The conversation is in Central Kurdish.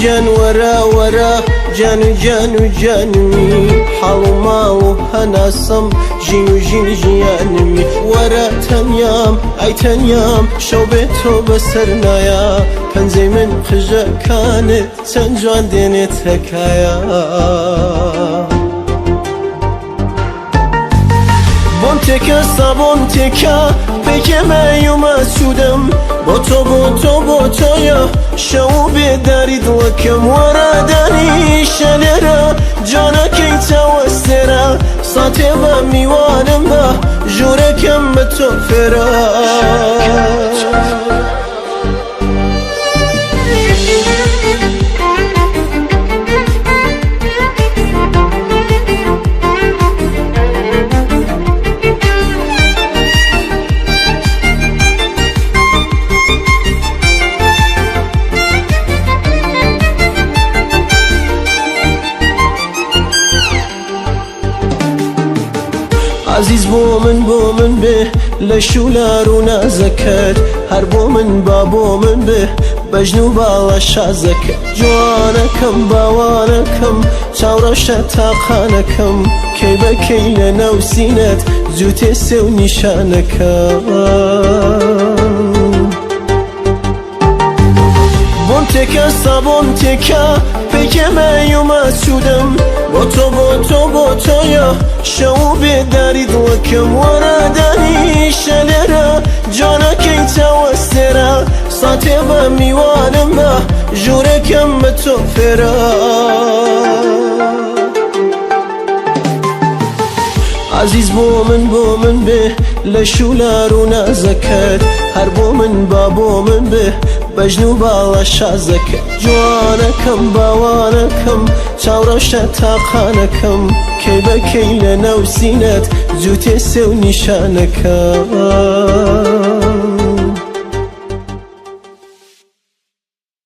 جان ورا ورا جان جان جانمي حاڵ و ماڵ و هەناسەم ژین و ژین ژیانمی وەرە تەنیام ئای تەنیام شەو بێت تۆ بەسەر نایە پەنجەی من قژەکانت چەند جوان دێنێت هەکایە بۆم تێکە سابۆم تێکە پێکێمەیومە سوودەم بۆ تۆ بۆ تۆ بۆ تۆیە شەو بێداری دڵەکەم وەرە دانیشە لێرە جانەکەی چاوەستێرە ساتێ بە میوانم بە ژوورەکەم بە تۆ فێرە عزیز بۆ من بێ لە شولار و نازەکەت هەر بۆ من با بۆ من بێ بەژن و باڵە شازەکەت جوانەکەم باوانەکەم چاوڕەشە تاقانەکەم کەی بەکەی لە ناو سینەت زووتێ سێ و نیشانەکەم بۆم تێکە سابۆم تێکە پێکێمەیومە سوودەم بۆ تۆ بۆ تۆ بۆ تۆیە شەو بێداری دڵەکەم وەرە دانیشە لێرە جانەکەی چاوەستێرە ساتێ بە میوانم بە ژوورەکەم بە تۆ فێرە عزیز بۆ من بێ لە شولار و نازەکەت هەر بۆ من با بۆ من بێ بەژن و باڵە شازەکەت جوانەکەم باوانەکەم چاوڕەشە تاقانەکەم کەی بەکەی لە ناو سینەت زووتێ سێ و نیشانەکەم